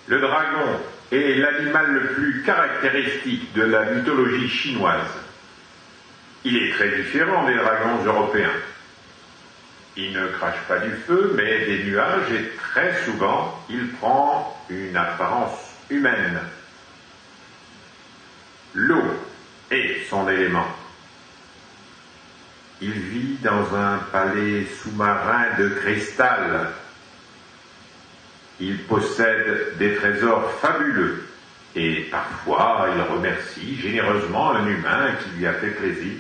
Le dragon est l'animal le plus caractéristique de la mythologie chinoise. Il est très différent des dragons européens. Il ne crache pas du feu, mais des nuages, et très souvent, il prend une apparence humaine. L'eau est son élément. Il vit dans un palais sous-marin de cristal. Il possède des trésors fabuleux et parfois il remercie généreusement un humain qui lui a fait plaisir.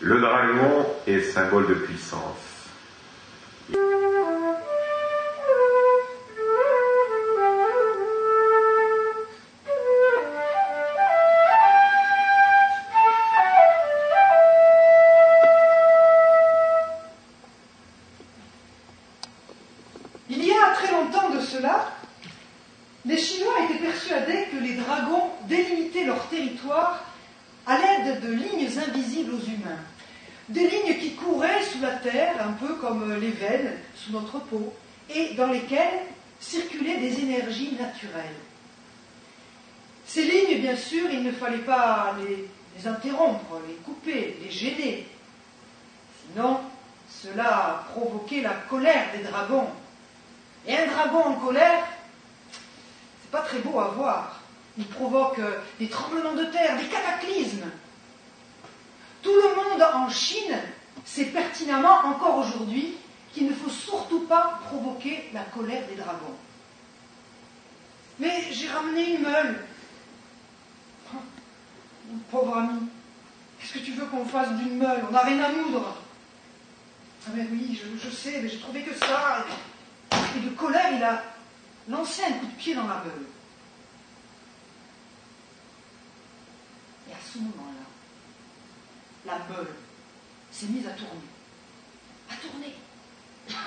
Le dragon est symbole de puissance. Il y a très longtemps de cela, les Chinois étaient persuadés que les dragons délimitaient leur territoire à l'aide de lignes invisibles aux humains. Des lignes qui couraient sous la terre, un peu comme les veines sous notre peau, et dans lesquelles circulaient des énergies naturelles. Ces lignes, bien sûr, il ne fallait pas les interrompre, les couper, les gêner. Sinon, cela provoquait la colère des dragons. Et un dragon en colère, c'est pas très beau à voir. Il provoque des tremblements de terre, des cataclysmes. Tout le monde en Chine sait pertinemment, encore aujourd'hui, qu'il ne faut surtout pas provoquer la colère des dragons. Mais j'ai ramené une meule. Oh, mon pauvre ami, qu'est-ce que tu veux qu'on fasse d'une meule? On n'a rien à moudre. Ah mais oui, je sais, mais j'ai trouvé que ça. Et de colère, il a lancé un coup de pied dans la meule. Et à ce moment-là, la meule s'est mise à tourner. À tourner.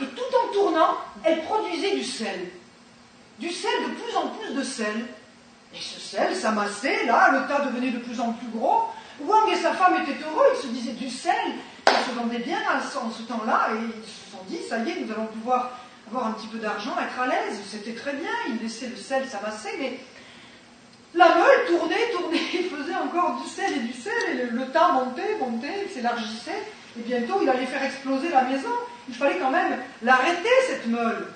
Et tout en tournant, elle produisait du sel. Du sel, de plus en plus de sel. Et ce sel s'amassait, là, le tas devenait de plus en plus gros. Wang et sa femme étaient heureux, ils se disaient du sel. Ils se vendaient bien en ce temps-là, et ils se sont dit, ça y est, nous allons pouvoir avoir un petit peu d'argent, être à l'aise. C'était très bien, ils laissaient le sel s'amasser, mais la meule tournait, il faisait encore du sel, et le tas montait, il s'élargissait, et bientôt il allait faire exploser la maison. Il fallait quand même l'arrêter, cette meule.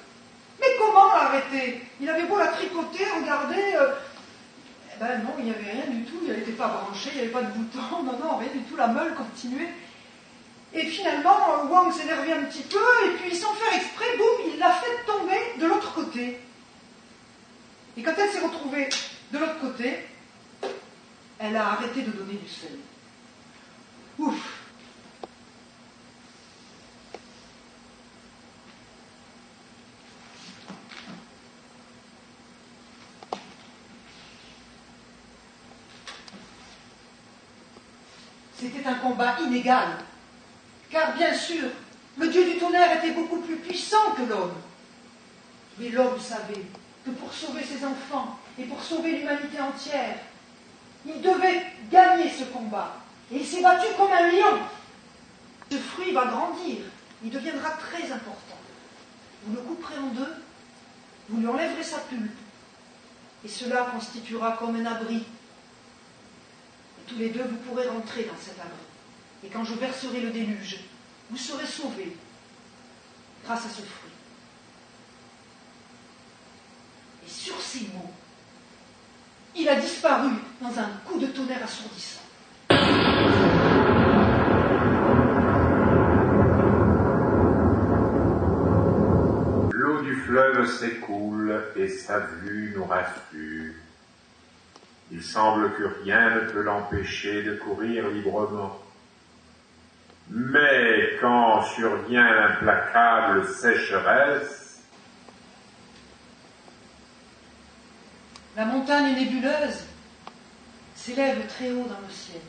Mais comment l'arrêter? Il avait beau la tricoter, regarder, eh ben non, il n'y avait rien du tout, elle n'était pas branchée, il n'y avait pas de bouton, non, rien du tout, la meule continuait. Et finalement, Wang s'énervait un petit peu, et puis sans faire exprès, boum, il l'a fait tomber de l'autre côté. Et quand elle s'est retrouvée de l'autre côté, elle a arrêté de donner du sel. Ouf! C'était un combat inégal. Car bien sûr, le dieu du tonnerre était beaucoup plus puissant que l'homme. Mais l'homme savait que pour sauver ses enfants et pour sauver l'humanité entière, il devait gagner ce combat. Et il s'est battu comme un lion. Ce fruit va grandir, il deviendra très important. Vous le couperez en deux, vous lui enlèverez sa pulpe, et cela constituera comme un abri. Et tous les deux, vous pourrez rentrer dans cet abri. Et quand je verserai le déluge, vous serez sauvés grâce à ce fruit. Et sur ces mots, il a disparu dans un coup de tonnerre assourdissant. L'eau du fleuve s'écoule et sa vue nous rassure. Il semble que rien ne peut l'empêcher de courir librement. Mais quand survient l'implacable sécheresse, la montagne nébuleuse s'élève très haut dans le ciel,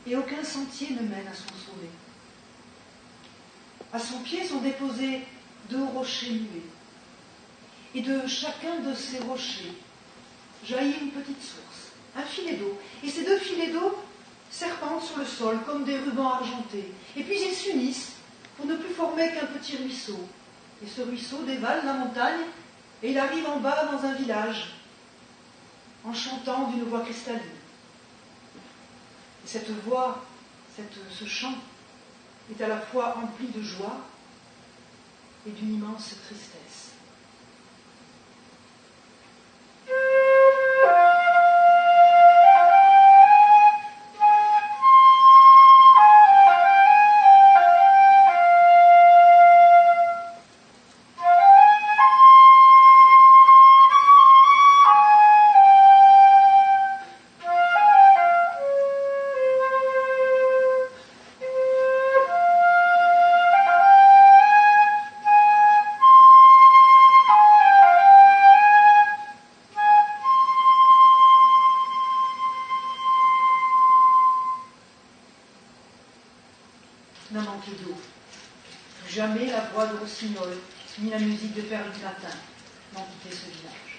et aucun sentier ne mène à son sommet. À son pied sont déposés 2 rochers muets, et de chacun de ces rochers jaillit une petite source, un filet d'eau, et ces 2 filets d'eau serpentent sur le sol comme des rubans argentés. Et puis ils s'unissent pour ne plus former qu'un petit ruisseau. Et ce ruisseau dévale la montagne Et il arrive en bas dans un village, en chantant d'une voix cristalline. Et cette voix, ce chant, est à la fois empli de joie et d'une immense tristesse. N'a manqué d'eau. Plus jamais la voix de Rossignol, ni la musique de Père du matin n'ont quitté ce village.